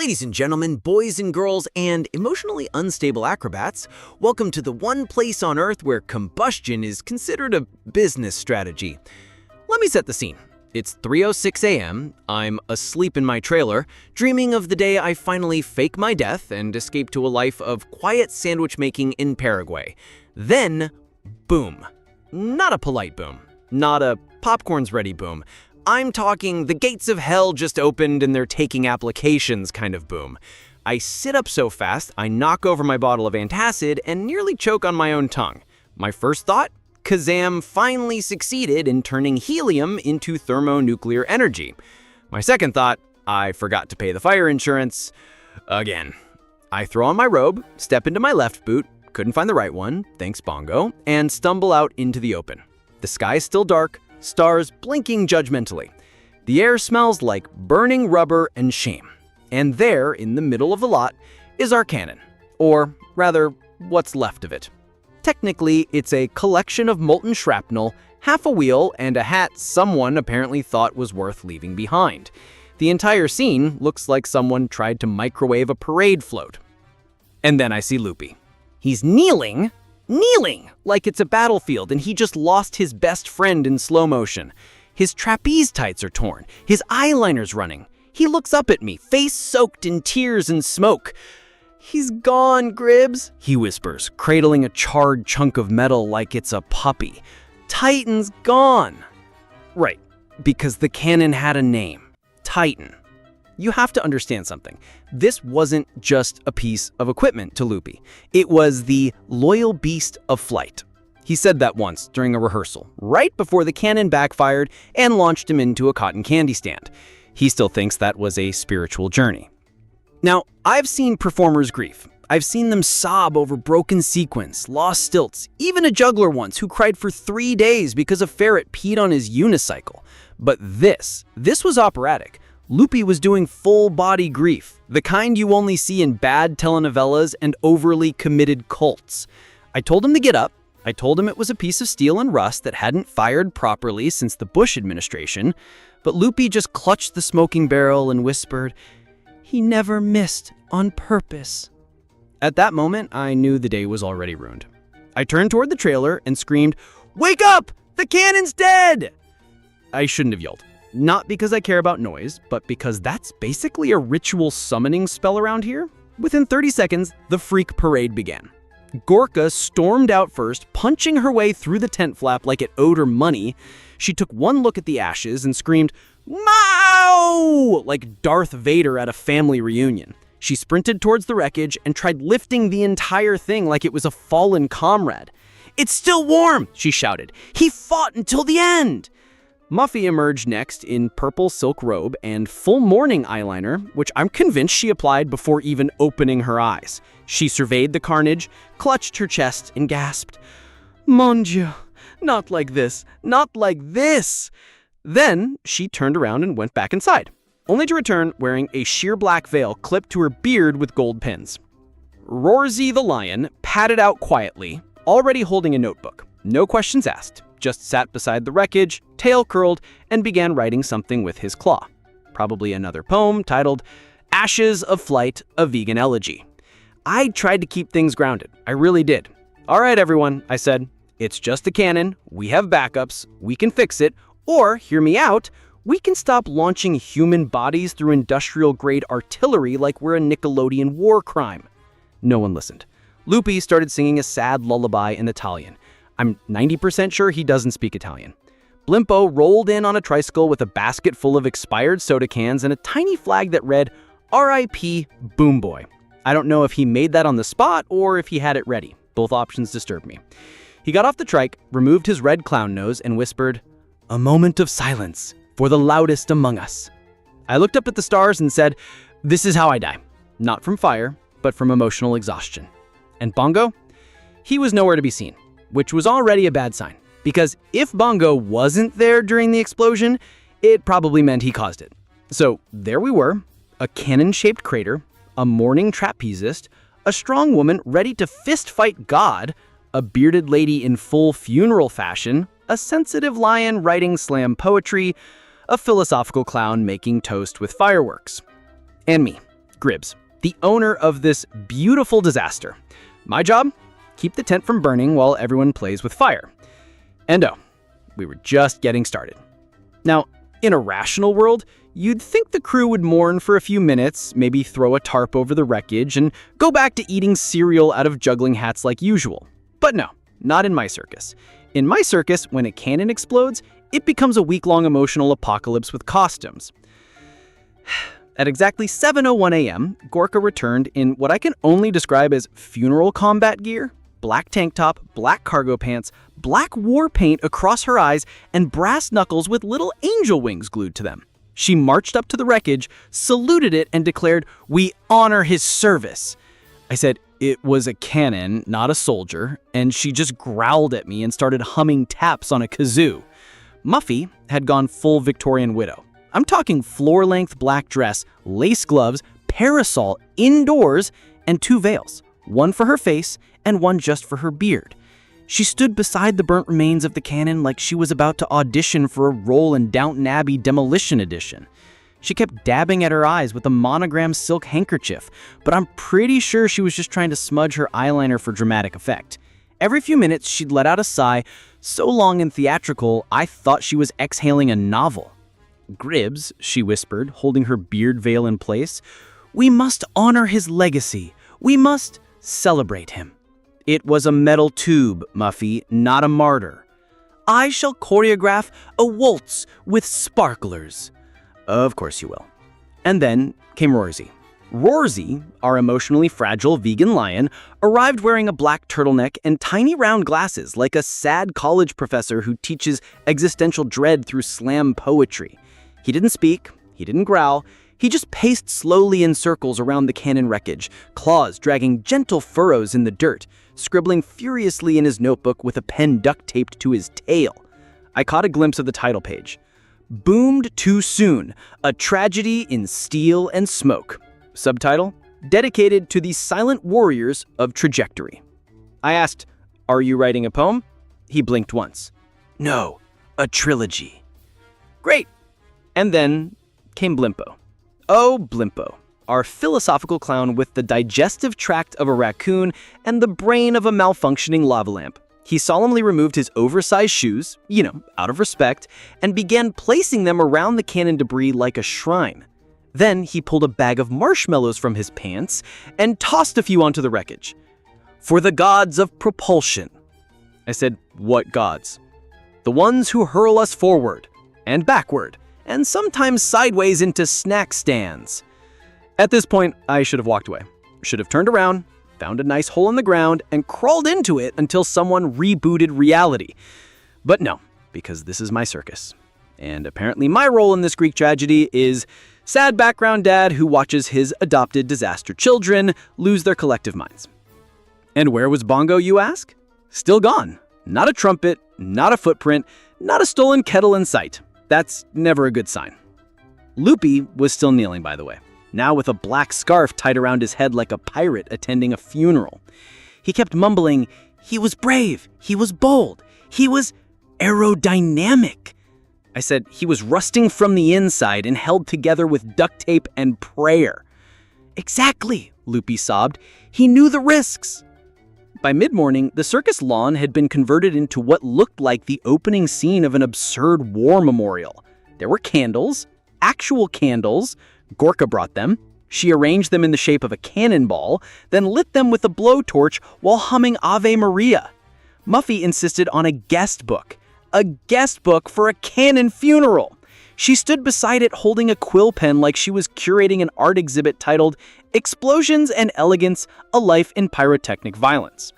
Ladies and gentlemen, boys and girls, and emotionally unstable acrobats, welcome to the one place on Earth where combustion is considered a business strategy. Let me set the scene. It's 3:06 a.m., I'm asleep in my trailer, dreaming of the day I finally fake my death and escape to a life of quiet sandwich making in Paraguay. Then, boom. Not a polite boom. Not a popcorn's ready boom. I'm talking the gates of hell just opened and they're taking applications kind of boom. I sit up so fast, I knock over my bottle of antacid and nearly choke on my own tongue. My first thought? Kazam finally succeeded in turning helium into thermonuclear energy. My second thought? I forgot to pay the fire insurance. Again. I throw on my robe, step into my left boot, couldn't find the right one, thanks Bongo, and stumble out into the open. The sky's still dark, stars blinking judgmentally. The air smells like burning rubber and shame. And there, in the middle of the lot, is our cannon. Or, rather, what's left of it. Technically, it's a collection of molten shrapnel, half a wheel, and a hat someone apparently thought was worth leaving behind. The entire scene looks like someone tried to microwave a parade float. And then I see Loopy. He's kneeling, like it's a battlefield and he just lost his best friend in slow motion. His trapeze tights are torn, his eyeliner's running. He looks up at me, face soaked in tears and smoke. "He's gone, Gribs," he whispers, cradling a charred chunk of metal like it's a puppy. "Titan's gone." Right, because the cannon had a name, Titan. You have to understand something. This wasn't just a piece of equipment to Loopy. It was the loyal beast of flight. He said that once during a rehearsal, right before the cannon backfired and launched him into a cotton candy stand. He still thinks that was a spiritual journey. Now, I've seen performers grieve. I've seen them sob over broken sequins, lost stilts, even a juggler once who cried for 3 days because a ferret peed on his unicycle. But this was operatic. Loopy was doing full-body grief, the kind you only see in bad telenovelas and overly committed cults. I told him to get up. I told him it was a piece of steel and rust that hadn't fired properly since the Bush administration, but Loopy just clutched the smoking barrel and whispered, "He never missed on purpose." At that moment, I knew the day was already ruined. I turned toward the trailer and screamed, "Wake up! The cannon's dead!" I shouldn't have yelled. Not because I care about noise, but because that's basically a ritual summoning spell around here. Within 30 seconds, the freak parade began. Gorka stormed out first, punching her way through the tent flap like it owed her money. She took one look at the ashes and screamed, "Mow!" like Darth Vader at a family reunion. She sprinted towards the wreckage and tried lifting the entire thing like it was a fallen comrade. "It's still warm," she shouted. "He fought until the end." Muffy emerged next in purple silk robe and full mourning eyeliner, which I'm convinced she applied before even opening her eyes. She surveyed the carnage, clutched her chest, and gasped, "Mon Dieu, not like this, not like this." Then she turned around and went back inside, only to return wearing a sheer black veil clipped to her beard with gold pins. Rorzy the lion padded out quietly, already holding a notebook. No questions asked. Just sat beside the wreckage, tail curled, and began writing something with his claw. Probably another poem titled Ashes of Flight, a Vegan Elegy. I tried to keep things grounded. I really did. "All right, everyone," I said. "It's just a cannon. We have backups. We can fix it. Or, hear me out, we can stop launching human bodies through industrial-grade artillery like we're a Nickelodeon war crime." No one listened. Loopy started singing a sad lullaby in Italian. I'm 90% sure he doesn't speak Italian. Blimpo rolled in on a tricycle with a basket full of expired soda cans and a tiny flag that read, "R.I.P. Boom Boy." I don't know if he made that on the spot or if he had it ready. Both options disturbed me. He got off the trike, removed his red clown nose, and whispered, "A moment of silence for the loudest among us." I looked up at the stars and said, "This is how I die. Not from fire, but from emotional exhaustion." And Bongo? He was nowhere to be seen, which was already a bad sign, because if Bongo wasn't there during the explosion, it probably meant he caused it. So there we were, a cannon-shaped crater, a mourning trapezist, a strong woman ready to fist-fight God, a bearded lady in full funeral fashion, a sensitive lion writing slam poetry, a philosophical clown making toast with fireworks. And me, Gribs, the owner of this beautiful disaster. My job? Keep the tent from burning while everyone plays with fire. And oh, we were just getting started. Now, in a rational world, you'd think the crew would mourn for a few minutes, maybe throw a tarp over the wreckage, and go back to eating cereal out of juggling hats like usual. But no, not in my circus. In my circus, when a cannon explodes, it becomes a week-long emotional apocalypse with costumes. At exactly 7:01 a.m., Gorka returned in what I can only describe as funeral combat gear, black tank top, black cargo pants, black war paint across her eyes, and brass knuckles with little angel wings glued to them. She marched up to the wreckage, saluted it, and declared, "We honor his service." I said it was a cannon, not a soldier, and she just growled at me and started humming taps on a kazoo. Muffy had gone full Victorian widow. I'm talking floor-length black dress, lace gloves, parasol, indoors, and 2 veils, one for her face and one just for her beard. She stood beside the burnt remains of the cannon like she was about to audition for a role in Downton Abbey Demolition Edition. She kept dabbing at her eyes with a monogrammed silk handkerchief, but I'm pretty sure she was just trying to smudge her eyeliner for dramatic effect. Every few minutes, she'd let out a sigh, so long and theatrical, I thought she was exhaling a novel. "Gribs," she whispered, holding her beard veil in place, "we must honor his legacy. We must celebrate him." "It was a metal tube, Muffy, not a martyr." "I shall choreograph a waltz with sparklers." "Of course you will." And then came Rorzy. Rorzy, our emotionally fragile vegan lion, arrived wearing a black turtleneck and tiny round glasses like a sad college professor who teaches existential dread through slam poetry. He didn't speak, he didn't growl, he just paced slowly in circles around the cannon wreckage, claws dragging gentle furrows in the dirt, scribbling furiously in his notebook with a pen duct-taped to his tail. I caught a glimpse of the title page. "Boomed Too Soon, a Tragedy in Steel and Smoke." Subtitle, dedicated to the silent warriors of trajectory. I asked, "Are you writing a poem?" He blinked once. "No, a trilogy." Great. And then came Blimpo. Oh, Blimpo, our philosophical clown with the digestive tract of a raccoon and the brain of a malfunctioning lava lamp. He solemnly removed his oversized shoes, out of respect, and began placing them around the cannon debris like a shrine. Then he pulled a bag of marshmallows from his pants and tossed a few onto the wreckage. "For the gods of propulsion." I said, "What gods?" "The ones who hurl us forward and backward and sometimes sideways into snack stands." At this point, I should have walked away. Should have turned around, found a nice hole in the ground, and crawled into it until someone rebooted reality. But no, because this is my circus. And apparently my role in this Greek tragedy is sad background dad who watches his adopted disaster children lose their collective minds. And where was Bongo, you ask? Still gone. Not a trumpet, not a footprint, not a stolen kettle in sight. That's never a good sign. Loopy was still kneeling, by the way, now with a black scarf tied around his head like a pirate attending a funeral. He kept mumbling, "He was brave, he was bold, he was aerodynamic." I said he was rusting from the inside and held together with duct tape and prayer. "Exactly," Loopy sobbed. "He knew the risks." By mid-morning, the circus lawn had been converted into what looked like the opening scene of an absurd war memorial. There were candles, actual candles. Gorka brought them. She arranged them in the shape of a cannonball, then lit them with a blowtorch while humming Ave Maria. Muffy insisted on a guest book for a cannon funeral. She stood beside it holding a quill pen like she was curating an art exhibit titled "Explosions and Elegance, A Life in Pyrotechnic Violence."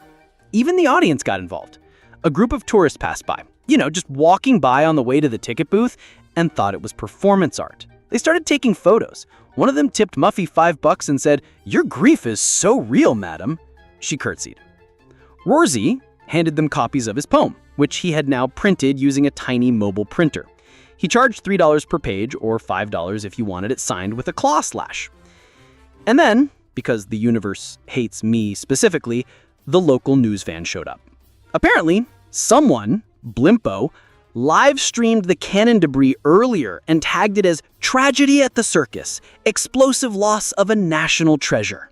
Even the audience got involved. A group of tourists passed by, just walking by on the way to the ticket booth, and thought it was performance art. They started taking photos. One of them tipped Muffy $5 and said, "Your grief is so real, madam." She curtsied. Rorzy handed them copies of his poem, which he had now printed using a tiny mobile printer. He charged $3 per page, or $5 if you wanted it signed with a claw slash. And then, because the universe hates me specifically, the local news van showed up. Apparently, someone, Blimpo, live-streamed the cannon debris earlier and tagged it as "Tragedy at the Circus, Explosive Loss of a National Treasure."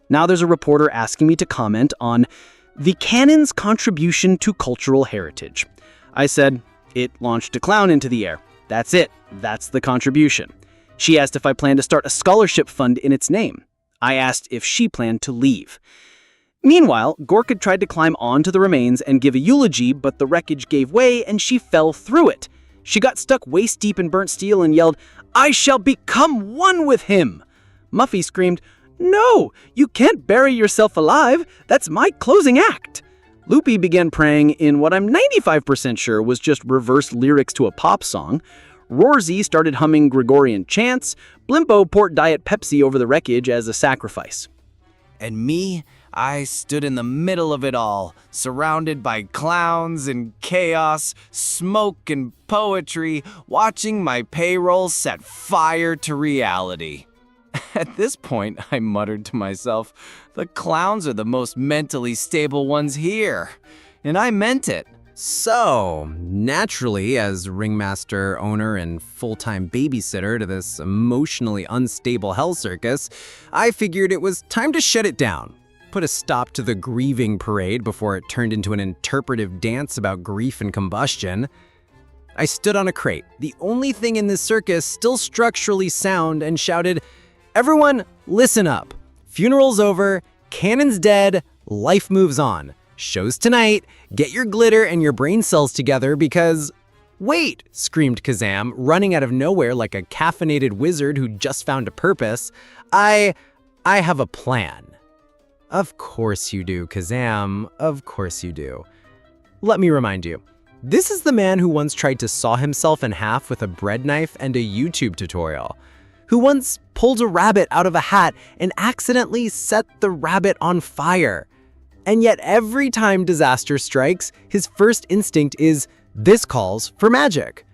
Now there's a reporter asking me to comment on the cannon's contribution to cultural heritage. I said, "It launched a clown into the air. That's it. That's the contribution." She asked if I planned to start a scholarship fund in its name. I asked if she planned to leave. Meanwhile, Gorka tried to climb onto the remains and give a eulogy, but the wreckage gave way and she fell through it. She got stuck waist-deep in burnt steel and yelled, "I shall become one with him!" Muffy screamed, "No, you can't bury yourself alive. That's my closing act." Loopy began praying in what I'm 95% sure was just reversed lyrics to a pop song. Rorzy started humming Gregorian chants. Blimpo poured Diet Pepsi over the wreckage as a sacrifice. And me, I stood in the middle of it all, surrounded by clowns and chaos, smoke and poetry, watching my payroll set fire to reality. At this point, I muttered to myself, the clowns are the most mentally stable ones here. And I meant it. So, naturally, as ringmaster, owner, and full-time babysitter to this emotionally unstable hell circus, I figured it was time to shut it down. Put a stop to the grieving parade before it turned into an interpretive dance about grief and combustion. I stood on a crate, the only thing in this circus still structurally sound, and shouted, "Everyone, listen up. Funeral's over, cannon's dead, life moves on. Show's tonight, get your glitter and your brain cells together because—" "Wait," screamed Kazam, running out of nowhere like a caffeinated wizard who just found a purpose. I have a plan." "Of course you do, Kazam, of course you do. Let me remind you, this is the man who once tried to saw himself in half with a bread knife and a YouTube tutorial, who once pulled a rabbit out of a hat and accidentally set the rabbit on fire. And yet every time disaster strikes, his first instinct is, this calls for magic."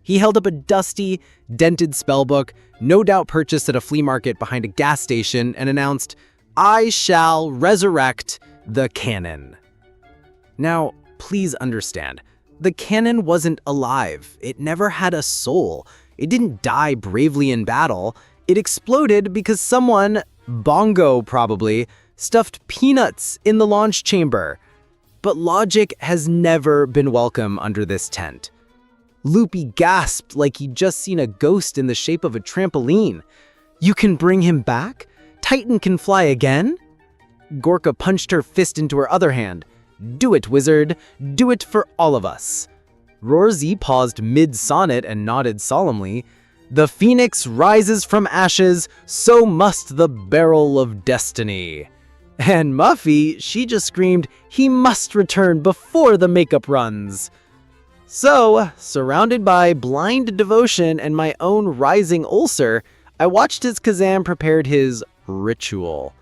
He held up a dusty, dented spellbook, no doubt purchased at a flea market behind a gas station, and announced, "I shall resurrect the cannon." Now, please understand, the cannon wasn't alive. It never had a soul. It didn't die bravely in battle. It exploded because someone, Bongo probably, stuffed peanuts in the launch chamber. But logic has never been welcome under this tent. Loopy gasped like he'd just seen a ghost in the shape of a trampoline. "You can bring him back? Titan can fly again?" Gorka punched her fist into her other hand. "Do it, wizard. Do it for all of us." Rorzy paused mid-sonnet and nodded solemnly. "The phoenix rises from ashes, so must the barrel of destiny." And Muffy, she just screamed, "He must return before the makeup runs." So, surrounded by blind devotion and my own rising ulcer, I watched as Kazam prepared his ritual.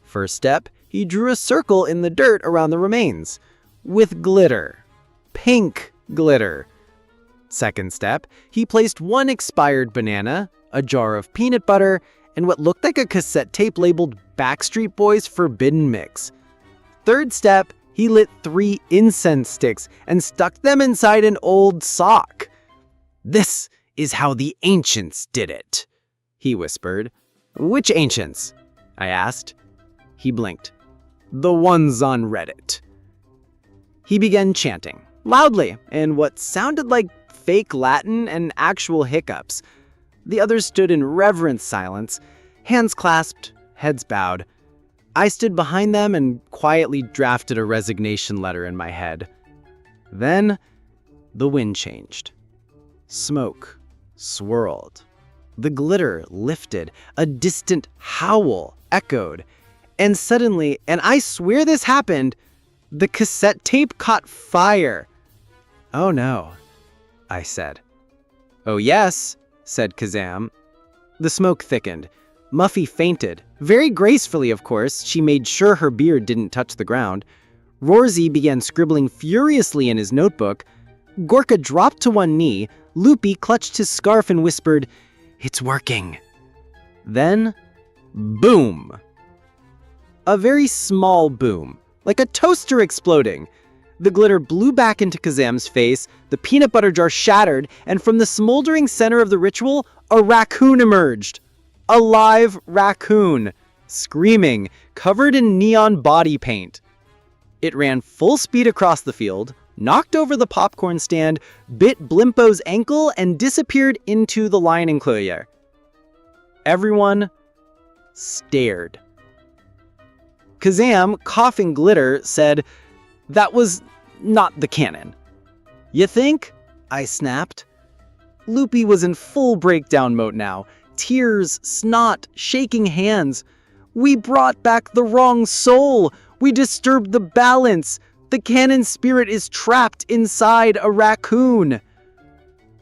First step, he drew a circle in the dirt around the remains, with glitter. Pink glitter. Second step, he placed one expired banana, a jar of peanut butter, and what looked like a cassette tape labeled Backstreet Boys Forbidden Mix. Third step, he lit 3 incense sticks and stuck them inside an old sock. "This is how the ancients did it," he whispered. "Which ancients?" I asked. He blinked. "The ones on Reddit." He began chanting, loudly, in what sounded like fake Latin and actual hiccups. The others stood in reverent silence, hands clasped, heads bowed. I stood behind them and quietly drafted a resignation letter in my head. Then, the wind changed. Smoke swirled. The glitter lifted. A distant howl echoed. And suddenly, and I swear this happened, the cassette tape caught fire. "Oh no," I said. "Oh yes," said Kazam. The smoke thickened. Muffy fainted. Very gracefully, of course. She made sure her beard didn't touch the ground. Rorzy began scribbling furiously in his notebook. Gorka dropped to one knee. Loopy clutched his scarf and whispered, "It's working." Then, boom. A very small boom, like a toaster exploding. The glitter blew back into Kazam's face, the peanut butter jar shattered, and from the smoldering center of the ritual, a raccoon emerged. A live raccoon, screaming, covered in neon body paint. It ran full speed across the field, knocked over the popcorn stand, bit Blimpo's ankle, and disappeared into the lion enclosure. Everyone stared. Kazam, coughing glitter, said, "That was not the cannon." "You think?" I snapped. Loopy was in full breakdown mode now. Tears, snot, shaking hands. "We brought back the wrong soul. We disturbed the balance. The cannon spirit is trapped inside a raccoon."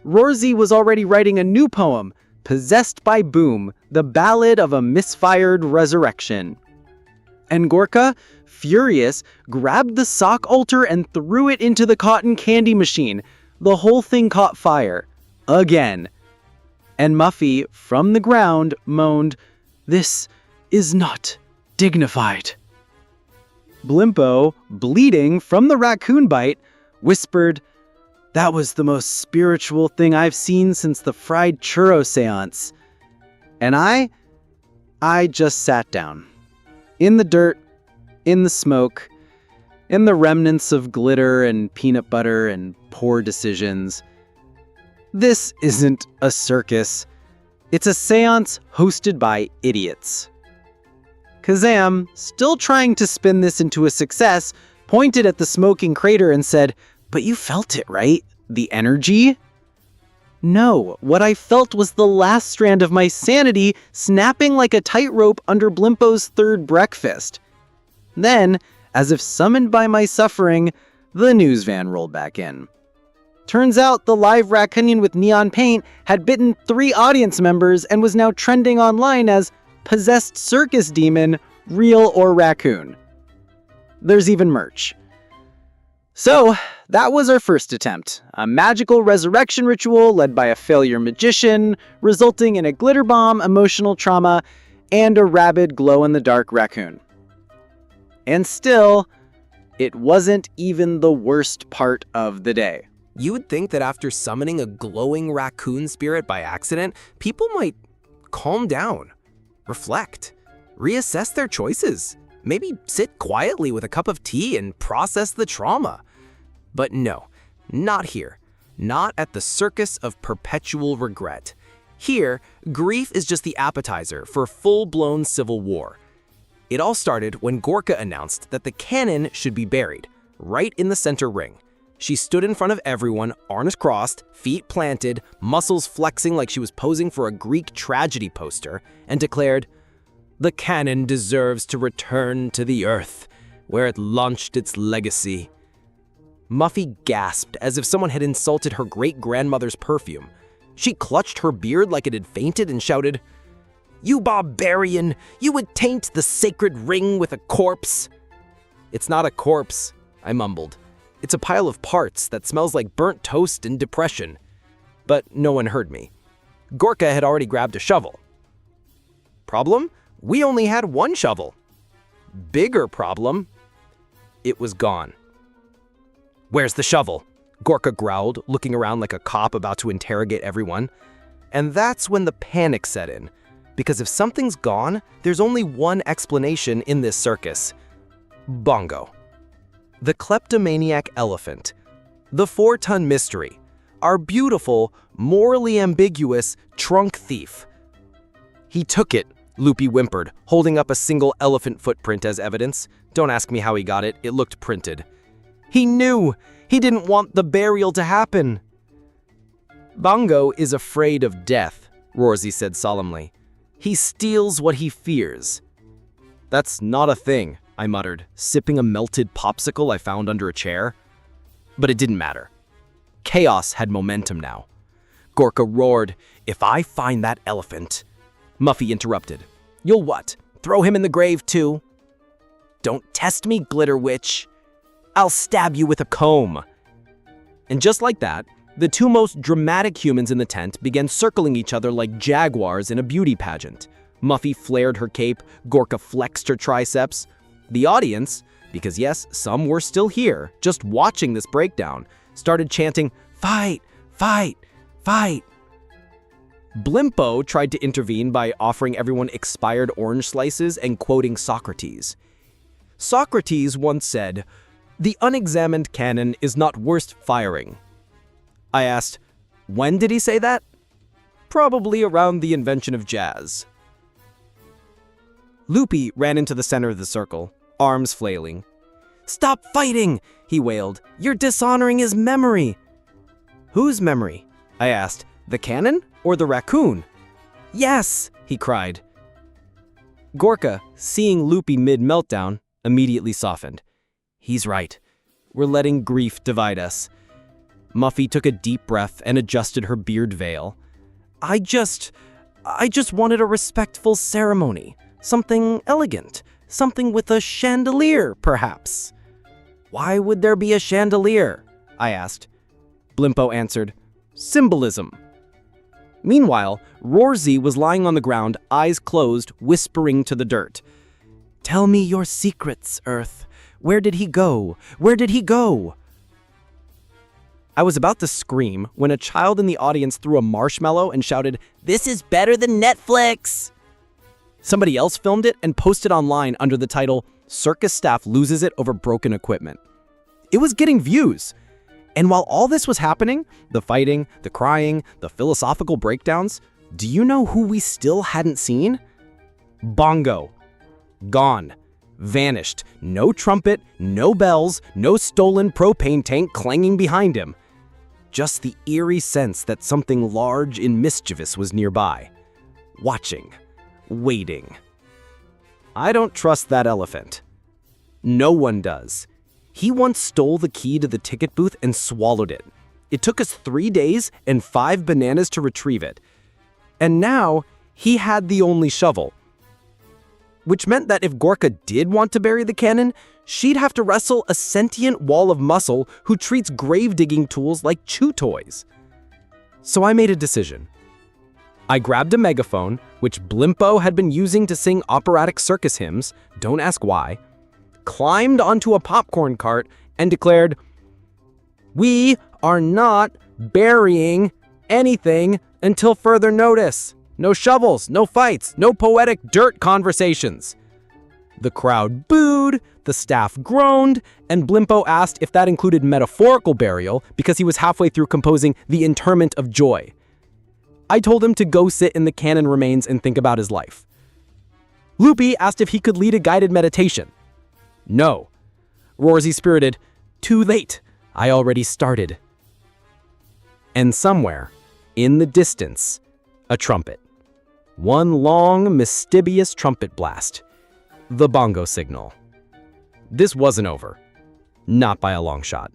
Rorzy was already writing a new poem, Possessed by Boom, the Ballad of a Misfired Resurrection. And Gorka, furious, grabbed the sock altar and threw it into the cotton candy machine. The whole thing caught fire. Again. And Muffy, from the ground, moaned, "This is not dignified." Blimpo, bleeding from the raccoon bite, whispered, "That was the most spiritual thing I've seen since the fried churro seance." And I just sat down. In the dirt, in the smoke, in the remnants of glitter and peanut butter and poor decisions. This isn't a circus. It's a seance hosted by idiots. Kazam, still trying to spin this into a success, pointed at the smoking crater and said, "But you felt it, right? The energy?" No, what I felt was the last strand of my sanity snapping like a tightrope under Blimpo's third breakfast. Then, as if summoned by my suffering, the news van rolled back in. Turns out the live raccoon with neon paint had bitten 3 audience members and was now trending online as possessed circus demon, real or raccoon. There's even merch. So, that was our first attempt, a magical resurrection ritual led by a failure magician, resulting in a glitter bomb, emotional trauma, and a rabid glow-in-the-dark raccoon. And still, it wasn't even the worst part of the day. You would think that after summoning a glowing raccoon spirit by accident, people might calm down, reflect, reassess their choices, maybe sit quietly with a cup of tea and process the trauma. But no, not here. Not at the Circus of Perpetual Regret. Here, grief is just the appetizer for full-blown civil war. It all started when Gorka announced that the cannon should be buried, right in the center ring. She stood in front of everyone, arms crossed, feet planted, muscles flexing like she was posing for a Greek tragedy poster, and declared, "The cannon deserves to return to the earth, where it launched its legacy." Muffy gasped as if someone had insulted her great-grandmother's perfume. She clutched her beard like it had fainted and shouted, "You barbarian! You would taint the sacred ring with a corpse!" "It's not a corpse," I mumbled. "It's a pile of parts that smells like burnt toast and depression." But no one heard me. Gorka had already grabbed a shovel. Problem? We only had 1 shovel. Bigger problem. It was gone. "Where's the shovel?" Gorka growled, looking around like a cop about to interrogate everyone. And that's when the panic set in. Because if something's gone, there's only one explanation in this circus. Bongo. The kleptomaniac elephant. The 4-ton mystery. Our beautiful, morally ambiguous trunk thief. "He took it," Loopy whimpered, holding up a single elephant footprint as evidence. Don't ask me how he got it, it looked printed. "He knew! He didn't want the burial to happen!" "Bongo is afraid of death," Rorzy said solemnly. "He steals what he fears." "That's not a thing," I muttered, sipping a melted popsicle I found under a chair. But it didn't matter. Chaos had momentum now. Gorka roared, "If I find that elephant—" Muffy interrupted. "You'll what? Throw him in the grave too?" "Don't test me, Glitter Witch. I'll stab you with a comb." And just like that, the 2 most dramatic humans in the tent began circling each other like jaguars in a beauty pageant. Muffy flared her cape, Gorka flexed her triceps. The audience, because yes, some were still here, just watching this breakdown, started chanting, "Fight! Fight! Fight!" Blimpo tried to intervene by offering everyone expired orange slices and quoting Socrates. Socrates once said, "The unexamined cannon is not worth firing." I asked, when did he say that? Probably around the invention of jazz. Loopy ran into the center of the circle, arms flailing. "Stop fighting!" he wailed. "You're dishonoring his memory." "Whose memory?" I asked. "The cannon or the raccoon?" "Yes!" he cried. Gorka, seeing Loopy mid-meltdown, immediately softened. "He's right. We're letting grief divide us." Muffy took a deep breath and adjusted her beard veil. I just wanted a respectful ceremony. Something elegant. Something with a chandelier, perhaps." "Why would there be a chandelier?" I asked. Blimpo answered, "Symbolism." Meanwhile, Rorzy was lying on the ground, eyes closed, whispering to the dirt. "Tell me your secrets, Earth. Where did he go? Where did he go?" I was about to scream when a child in the audience threw a marshmallow and shouted, "This is better than Netflix!" Somebody else filmed it and posted online under the title, "Circus Staff Loses It Over Broken Equipment." It was getting views. And while all this was happening, the fighting, the crying, the philosophical breakdowns, do you know who we still hadn't seen? Bongo. Gone. Vanished. No trumpet, no bells, no stolen propane tank clanging behind him. Just the eerie sense that something large and mischievous was nearby. Watching. Waiting. I don't trust that elephant. No one does. He once stole the key to the ticket booth and swallowed it. It took us 3 days and 5 bananas to retrieve it. And now, he had the only shovel. Which meant that if Gorka did want to bury the cannon, she'd have to wrestle a sentient wall of muscle who treats grave-digging tools like chew toys. So I made a decision. I grabbed a megaphone, which Blimpo had been using to sing operatic circus hymns, don't ask why, climbed onto a popcorn cart, and declared, "We are not burying anything until further notice. No shovels, no fights, no poetic dirt conversations." The crowd booed, the staff groaned, and Blimpo asked if that included metaphorical burial because he was halfway through composing The Interment of Joy. I told him to go sit in the cannon remains and think about his life. Loopy asked if he could lead a guided meditation. No. Rorzy spirited, "Too late. I already started." And somewhere, in the distance, a trumpet. One long, mysterious trumpet blast. The bongo signal. This wasn't over. Not by a long shot.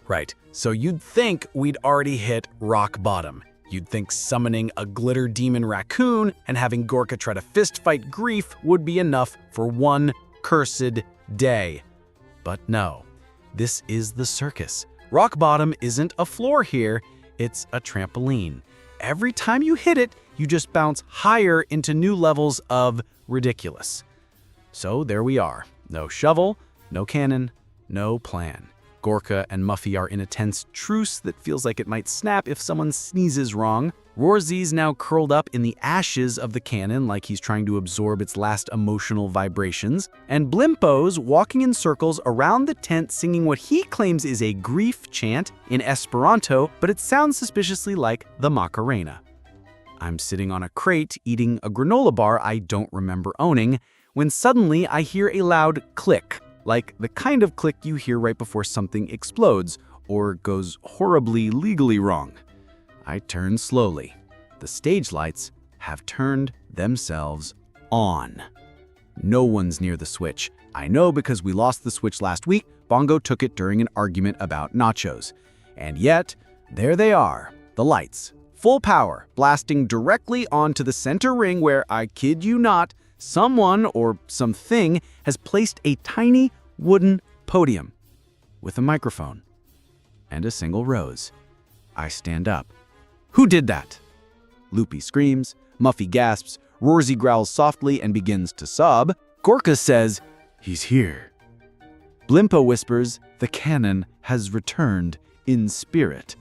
Right, so you'd think we'd already hit rock bottom. You'd think summoning a glitter demon raccoon and having Gorka try to fistfight grief would be enough for one cursed day. But no, this is the circus. Rock bottom isn't a floor here, it's a trampoline. Every time you hit it, you just bounce higher into new levels of ridiculous. So there we are. No shovel, no cannon, no plan. Gorka and Muffy are in a tense truce that feels like it might snap if someone sneezes wrong. Rorzy's now curled up in the ashes of the cannon like he's trying to absorb its last emotional vibrations. And Blimpo's walking in circles around the tent singing what he claims is a grief chant in Esperanto, but it sounds suspiciously like the Macarena. I'm sitting on a crate eating a granola bar I don't remember owning, when suddenly I hear a loud click, like the kind of click you hear right before something explodes or goes horribly legally wrong. I turn slowly. The stage lights have turned themselves on. No one's near the switch. I know because we lost the switch last week. Bongo took it during an argument about nachos. And yet, there they are, the lights, full power, blasting directly onto the center ring where, I kid you not, someone or something has placed a tiny wooden podium with a microphone and a single rose. I stand up. Who did that? Loopy screams, Muffy gasps, Rorzy growls softly and begins to sob. Gorka says, "He's here." Blimpo whispers, "The cannon has returned in spirit."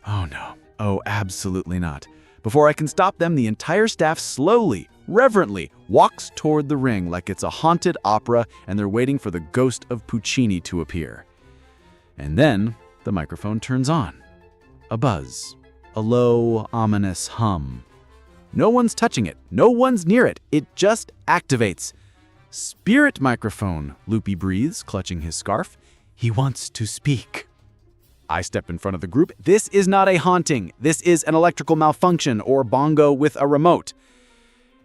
Oh no. Oh, absolutely not. Before I can stop them, the entire staff slowly, reverently, walks toward the ring like it's a haunted opera and they're waiting for the ghost of Puccini to appear. And then the microphone turns on. A buzz. A low, ominous hum. No one's touching it. No one's near it. It just activates. "Spirit microphone," Loopy breathes, clutching his scarf. "He wants to speak." I step in front of the group. This is not a haunting. This is an electrical malfunction or bongo with a remote.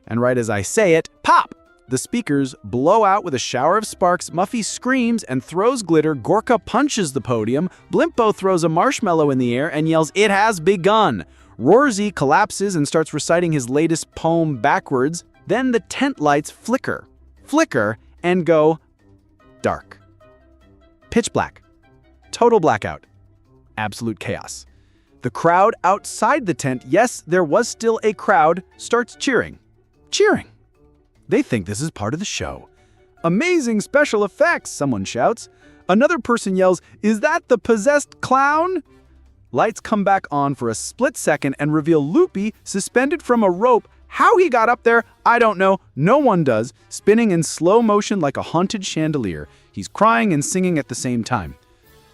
And right as I say it, pop! The speakers blow out with a shower of sparks. Muffy screams and throws glitter. Gorka punches the podium. Blimpo throws a marshmallow in the air and yells, "It has begun!" Rorzy collapses and starts reciting his latest poem backwards. Then the tent lights flicker, and go dark. Pitch black. Total blackout. Absolute chaos. The crowd outside the tent, yes, there was still a crowd, starts cheering. Cheering. They think this is part of the show. "Amazing special effects," someone shouts. Another person yells, "Is that the possessed clown?" Lights come back on for a split second and reveal Loopy suspended from a rope. How he got up there, I don't know. No one does. Spinning in slow motion like a haunted chandelier. He's crying and singing at the same time.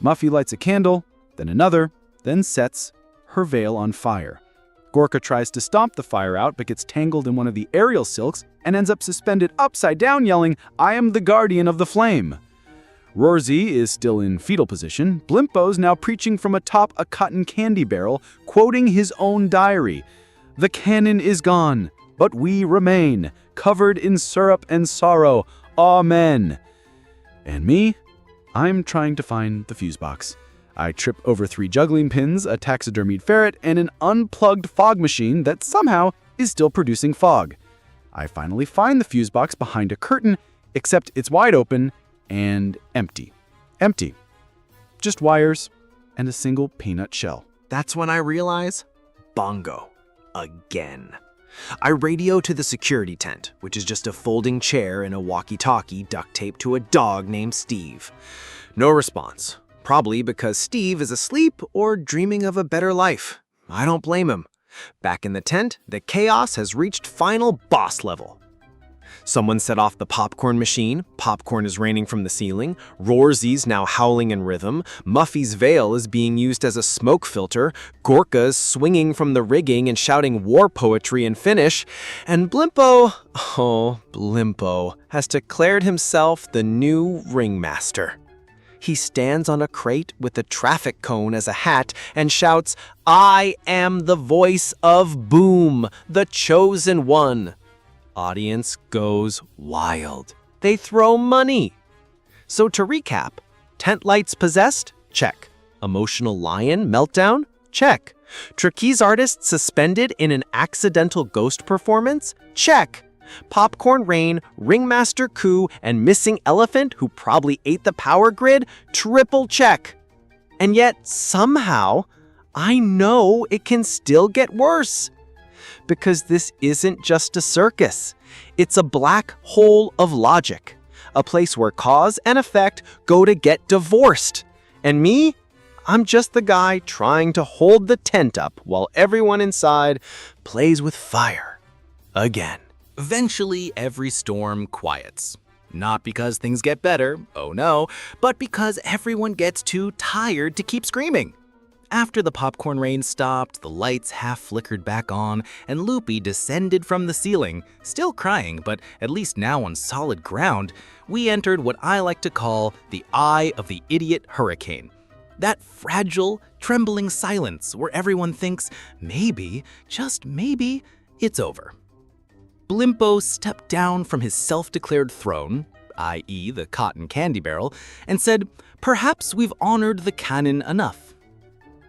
Muffy lights a candle, then another, then sets her veil on fire. Gorka tries to stomp the fire out but gets tangled in one of the aerial silks and ends up suspended upside down yelling, "I am the guardian of the flame." Rorzy is still in fetal position. Blimpo's now preaching from atop a cotton candy barrel, quoting his own diary. "The cannon is gone, but we remain, covered in syrup and sorrow. Amen." And me? I'm trying to find the fuse box. I trip over 3 juggling pins, a taxidermied ferret, and an unplugged fog machine that somehow is still producing fog. I finally find the fuse box behind a curtain, except it's wide open and empty. Empty. Just wires and a single peanut shell. That's when I realize, bongo. Again. I radio to the security tent, which is just a folding chair and a walkie-talkie duct taped to a dog named Steve. No response. Probably because Steve is asleep or dreaming of a better life. I don't blame him. Back in the tent, the chaos has reached final boss level. Someone set off the popcorn machine. Popcorn is raining from the ceiling. Rorzy's now howling in rhythm. Muffy's veil is being used as a smoke filter. Gorka's swinging from the rigging and shouting war poetry in Finnish. And Blimpo, Blimpo, has declared himself the new ringmaster. He stands on a crate with a traffic cone as a hat and shouts, "I am the voice of Boom, the chosen one." Audience goes wild. They throw money. So to recap, tent lights possessed? Check. Emotional lion meltdown? Check. Trapeze artist suspended in an accidental ghost performance? Check. Popcorn rain, ringmaster coup, and missing elephant who probably ate the power grid? Triple check. And yet, somehow, I know it can still get worse. Because this isn't just a circus. It's a black hole of logic. A place where cause and effect go to get divorced. And me? I'm just the guy trying to hold the tent up while everyone inside plays with fire. Again. Eventually, every storm quiets. Not because things get better, oh no, but because everyone gets too tired to keep screaming. After the popcorn rain stopped, the lights half flickered back on, and Loopy descended from the ceiling, still crying, but at least now on solid ground. We entered what I like to call the eye of the idiot hurricane. That fragile, trembling silence where everyone thinks, maybe, just maybe, it's over. Blimpo stepped down from his self-declared throne, i.e. the cotton candy barrel, and said, "Perhaps we've honored the canon enough."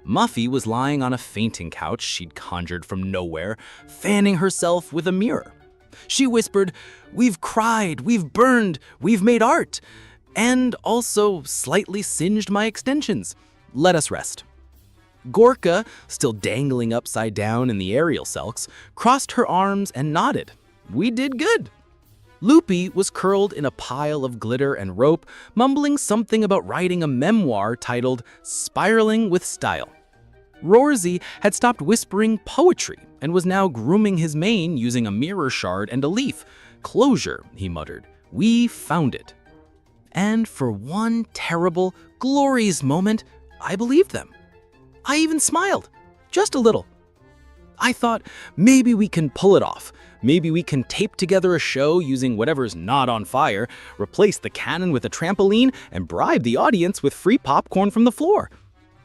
Muffy was lying on a fainting couch she'd conjured from nowhere, fanning herself with a mirror. She whispered, "We've cried, we've burned, we've made art," and also slightly singed my extensions. Let us rest. Gorka, still dangling upside down in the aerial silks, crossed her arms and nodded. We did good. Loopy was curled in a pile of glitter and rope, mumbling something about writing a memoir titled Spiraling with Style. Rorzy had stopped whispering poetry and was now grooming his mane using a mirror shard and a leaf. "Closure," he muttered. "We found it." And for one terrible, glorious moment, I believed them. I even smiled, just a little. I thought, maybe we can pull it off. Maybe we can tape together a show using whatever's not on fire, replace the cannon with a trampoline, and bribe the audience with free popcorn from the floor.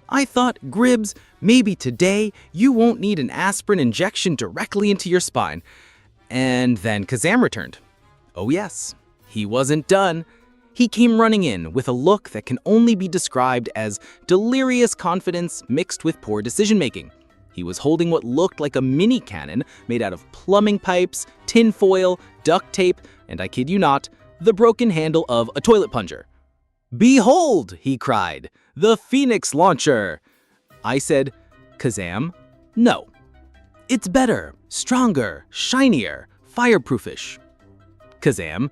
I thought, Gribs, maybe today you won't need an aspirin injection directly into your spine. And then Kazam returned. Oh yes, he wasn't done. He came running in with a look that can only be described as delirious confidence mixed with poor decision-making. He was holding what looked like a mini cannon made out of plumbing pipes, tin foil, duct tape, and I kid you not, the broken handle of a toilet plunger. "Behold," he cried, "the Phoenix launcher!" I said, "Kazam, no. It's better, stronger, shinier, fireproofish." Kazam,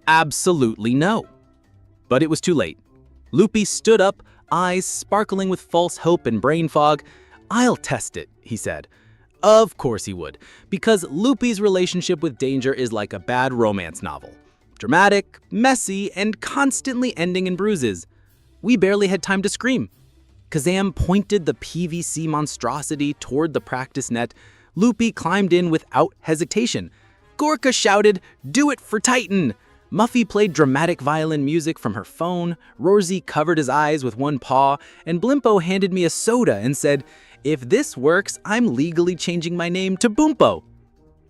"Absolutely no." But it was too late. Loopy stood up, eyes sparkling with false hope and brain fog. "I'll test it," he said. Of course he would, because Loopy's relationship with danger is like a bad romance novel. Dramatic, messy, and constantly ending in bruises. We barely had time to scream. Kazam pointed the PVC monstrosity toward the practice net. Loopy climbed in without hesitation. Gorka shouted, "Do it for Titan!" Muffy played dramatic violin music from her phone, Rorzy covered his eyes with one paw, and Blimpo handed me a soda and said, "If this works, I'm legally changing my name to Boompo."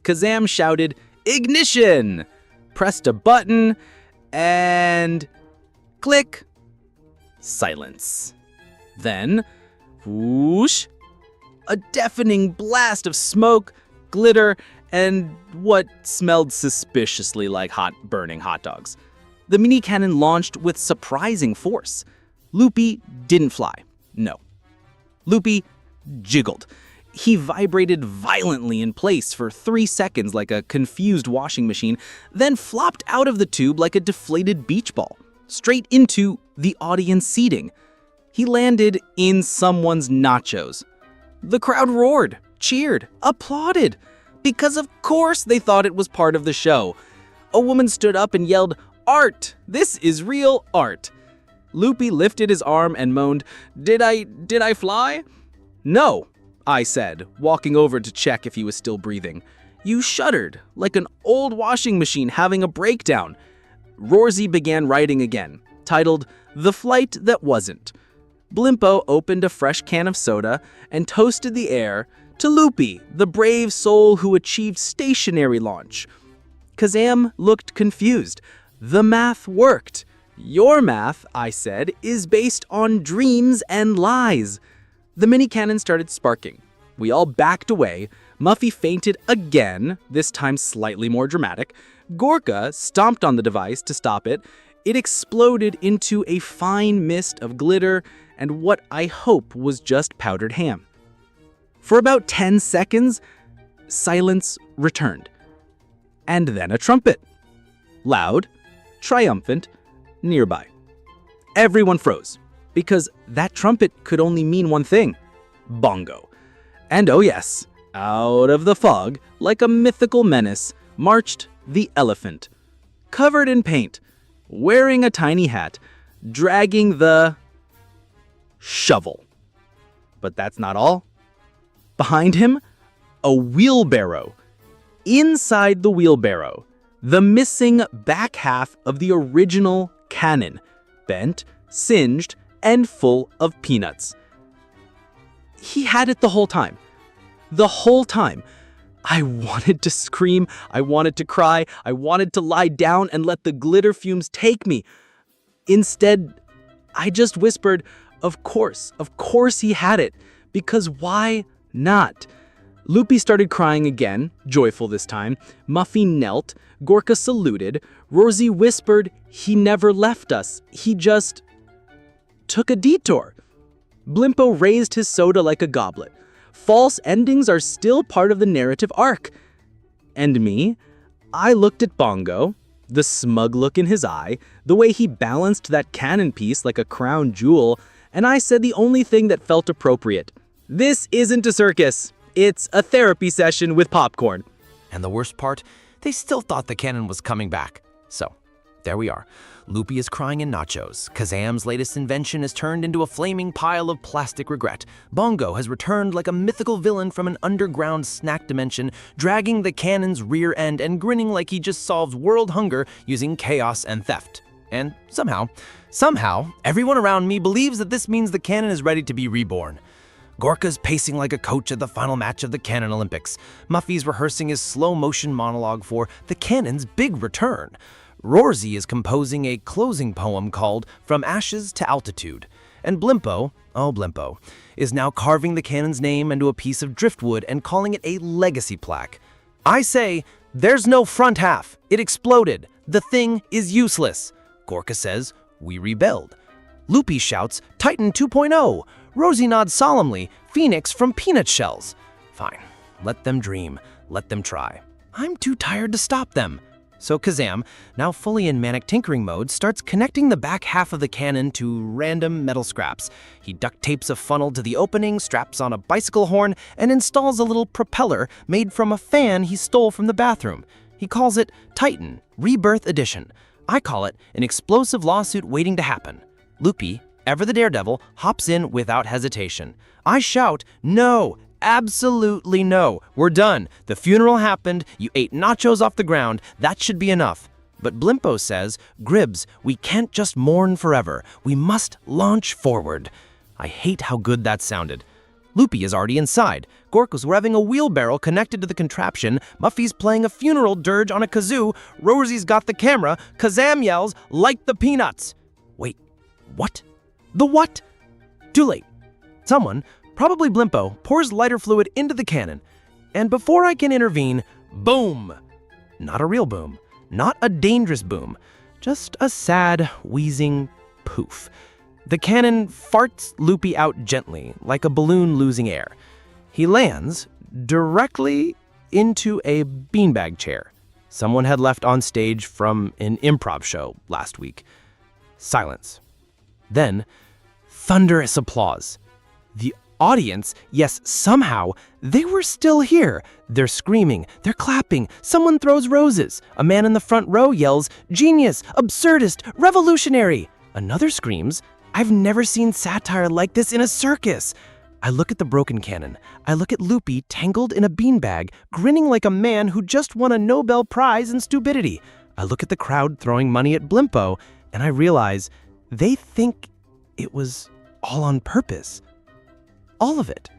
Kazam shouted, "Ignition!" Pressed a button, and click. Silence. Then, whoosh, a deafening blast of smoke, glitter, and what smelled suspiciously like burning hot dogs. The mini cannon launched with surprising force. Loopy didn't fly. No. Loopy jiggled. He vibrated violently in place for 3 seconds like a confused washing machine, then flopped out of the tube like a deflated beach ball, straight into the audience seating. He landed in someone's nachos. The crowd roared, cheered, applauded, because of course they thought it was part of the show. A woman stood up and yelled, "Art! This is real art!" Loopy lifted his arm and moaned, Did I fly?" "No," I said, walking over to check if he was still breathing. "You shuddered, like an old washing machine having a breakdown." Rorzy began writing again, titled The Flight That Wasn't. Blimpo opened a fresh can of soda and toasted the air to Loopy, the brave soul who achieved stationary launch. Kazam looked confused. The math worked. "Your math," I said, "is based on dreams and lies." The mini cannon started sparking. We all backed away. Muffy fainted again, this time slightly more dramatic. Gorka stomped on the device to stop it. It exploded into a fine mist of glitter and what I hope was just powdered ham. For about 10 seconds, silence returned. And then a trumpet. Loud, triumphant, nearby. Everyone froze, because that trumpet could only mean one thing: bongo. And oh yes, out of the fog, like a mythical menace, marched the elephant. Covered in paint, wearing a tiny hat, dragging the shovel. But that's not all. Behind him, a wheelbarrow. Inside the wheelbarrow, the missing back half of the original cannon, bent, singed, and full of peanuts. He had it the whole time. The whole time. I wanted to scream, I wanted to cry, I wanted to lie down and let the glitter fumes take me. Instead, I just whispered, of course he had it, because why not? Loopy started crying again, joyful this time. Muffy knelt, Gorka saluted, Rorzy whispered, he never left us, he just took a detour. Blimpo raised his soda like a goblet. False endings are still part of the narrative arc. And me? I looked at Bongo, The smug look in his eye, the way he balanced that cannon piece like a crown jewel, and I said the only thing that felt appropriate. This isn't a circus. It's a therapy session with popcorn. And the worst part, they still thought the cannon was coming back. So, there we are. Loopy is crying in nachos. Kazam's latest invention is turned into a flaming pile of plastic regret. Bongo has returned like a mythical villain from an underground snack dimension, dragging the cannon's rear end and grinning like he just solved world hunger using chaos and theft. And somehow, everyone around me believes that this means the cannon is ready to be reborn. Gorka's pacing like a coach at the final match of the Cannon Olympics. Muffy's rehearsing his slow-motion monologue for the cannon's big return. Rorzy is composing a closing poem called From Ashes to Altitude. And Blimpo, is now carving the cannon's name into a piece of driftwood and calling it a legacy plaque. I say, there's no front half. It exploded. The thing is useless. Gorka says, we rebelled. Loopy shouts, Titan 2.0. Rosie nods solemnly, Phoenix from peanut shells. Fine, let them dream, let them try. I'm too tired to stop them. So Kazam, now fully in manic tinkering mode, starts connecting the back half of the cannon to random metal scraps. He duct tapes a funnel to the opening, straps on a bicycle horn, and installs a little propeller made from a fan he stole from the bathroom. He calls it Titan, Rebirth Edition. I call it an explosive lawsuit waiting to happen. Loopy, ever the daredevil, hops in without hesitation. I shout, no, absolutely no. We're done. The funeral happened. You ate nachos off the ground. That should be enough. But Blimpo says, Gribs, we can't just mourn forever. We must launch forward. I hate how good that sounded. Loopy is already inside. Gorka's revving a wheelbarrow connected to the contraption. Muffy's playing a funeral dirge on a kazoo. Rosie's got the camera. Kazam yells, light the peanuts. Wait, what? The what? Too late. Someone, probably Blimpo, pours lighter fluid into the cannon. And before I can intervene, boom! Not a real boom. Not a dangerous boom. Just a sad, wheezing poof. The cannon farts Loopy out gently, like a balloon losing air. He lands directly into a beanbag chair someone had left on stage from an improv show last week. Silence. Then, thunderous applause. The audience, yes, somehow, they were still here. They're screaming, they're clapping, someone throws roses. A man in the front row yells, genius, absurdist, revolutionary. Another screams, I've never seen satire like this in a circus. I look at the broken cannon. I look at Loopy tangled in a beanbag, grinning like a man who just won a Nobel Prize in stupidity. I look at the crowd throwing money at Blimpo, and I realize they think it was all on purpose. All of it.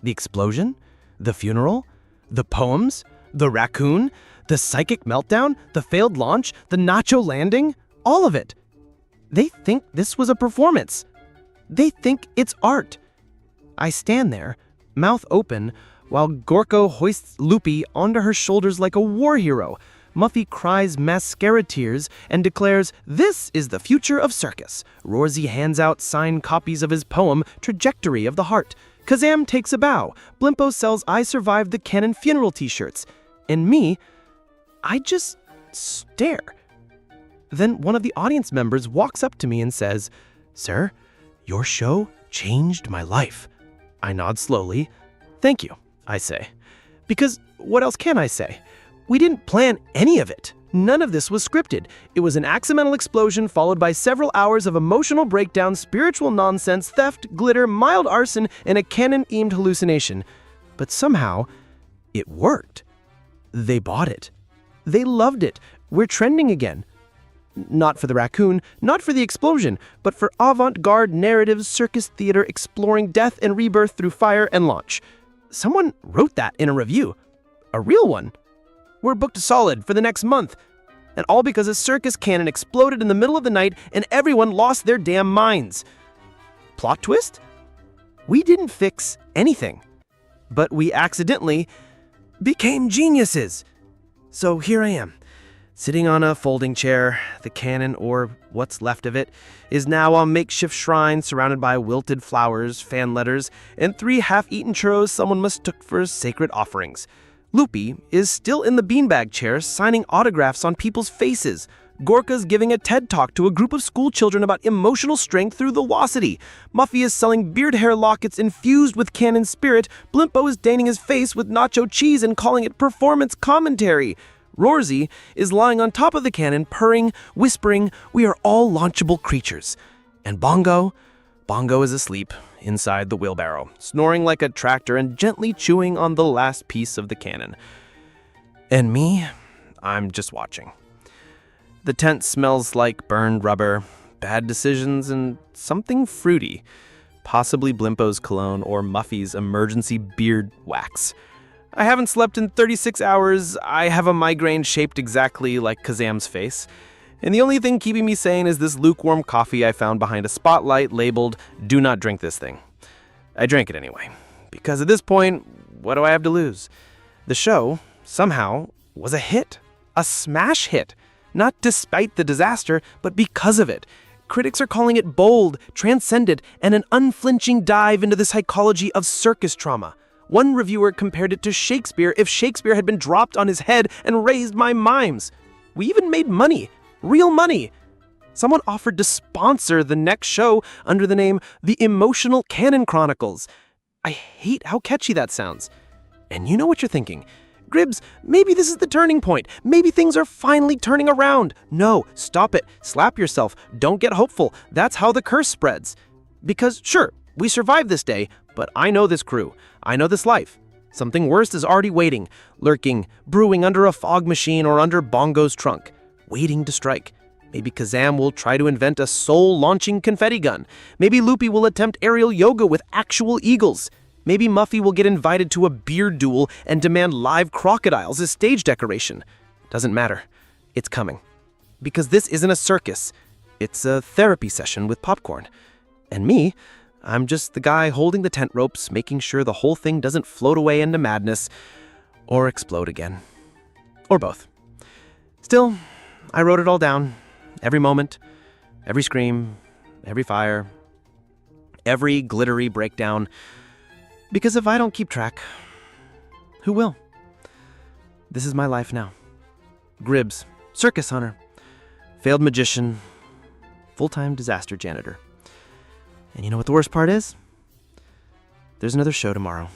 The explosion, the funeral, the poems, the raccoon, the psychic meltdown, the failed launch, the nacho landing, all of it. They think this was a performance. They think it's art. I stand there, mouth open, while Gorko hoists Loopy onto her shoulders like a war hero. Muffy cries mascara tears and declares, this is the future of circus. Rorzy hands out signed copies of his poem, Trajectory of the Heart. Kazam takes a bow. Blimpo sells I Survived the Cannon funeral t-shirts. And me, I just stare. Then one of the audience members walks up to me and says, Sir, your show changed my life. I nod slowly. Thank you, I say. Because what else can I say? We didn't plan any of it. None of this was scripted. It was an accidental explosion followed by several hours of emotional breakdown, spiritual nonsense, theft, glitter, mild arson, and a cannon-aimed hallucination. But somehow, it worked. They bought it. They loved it. We're trending again. Not for the raccoon, not for the explosion, but for avant-garde narrative circus theater exploring death and rebirth through fire and launch. Someone wrote that in a review. A real one. We're booked solid for the next month. And all because a circus cannon exploded in the middle of the night and everyone lost their damn minds. Plot twist? We didn't fix anything. But we accidentally became geniuses. So here I am, sitting on a folding chair. The cannon, or what's left of it, is now a makeshift shrine surrounded by wilted flowers, fan letters, and 3 half-eaten churros someone mistook for sacred offerings. Loopy is still in the beanbag chair signing autographs on people's faces. Gorka's giving a TED Talk to a group of school children about emotional strength through the Wasity. Muffy is selling beard hair lockets infused with canon spirit. Blimpo is staining his face with nacho cheese and calling it performance commentary. Rorzy is lying on top of the cannon, purring, whispering, "We are all launchable creatures." And Bongo is asleep inside the wheelbarrow, snoring like a tractor and gently chewing on the last piece of the cannon. And me, I'm just watching. The tent smells like burned rubber, bad decisions, and something fruity. Possibly Blimpo's cologne or Muffy's emergency beard wax. I haven't slept in 36 hours. I have a migraine shaped exactly like Kazam's face. And the only thing keeping me sane is this lukewarm coffee I found behind a spotlight labeled, "Do not drink this thing." I drank it anyway, because at this point, what do I have to lose? The show, somehow, was a hit. A smash hit. Not despite the disaster, but because of it. Critics are calling it bold, transcendent, and an unflinching dive into the psychology of circus trauma. One reviewer compared it to Shakespeare if Shakespeare had been dropped on his head and raised by mimes. We even made money. Real money. Someone offered to sponsor the next show under the name The Emotional Canon Chronicles. I hate how catchy that sounds. And you know what you're thinking. Gribs, maybe this is the turning point. Maybe things are finally turning around. No, stop it. Slap yourself. Don't get hopeful. That's how the curse spreads. Because, sure, we survived this day, but I know this crew. I know this life. Something worse is already waiting, lurking, brewing under a fog machine or under Bongo's trunk, waiting to strike. Maybe Kazam will try to invent a soul-launching confetti gun. Maybe Loopy will attempt aerial yoga with actual eagles. Maybe Muffy will get invited to a beard duel and demand live crocodiles as stage decoration. Doesn't matter. It's coming. Because this isn't a circus. It's a therapy session with popcorn. And me, I'm just the guy holding the tent ropes, making sure the whole thing doesn't float away into madness or explode again. Or both. Still, I wrote it all down. Every moment, every scream, every fire, every glittery breakdown. Because if I don't keep track, who will? This is my life now. Gribs, circus hunter, failed magician, full-time disaster janitor. And you know what the worst part is? There's another show tomorrow.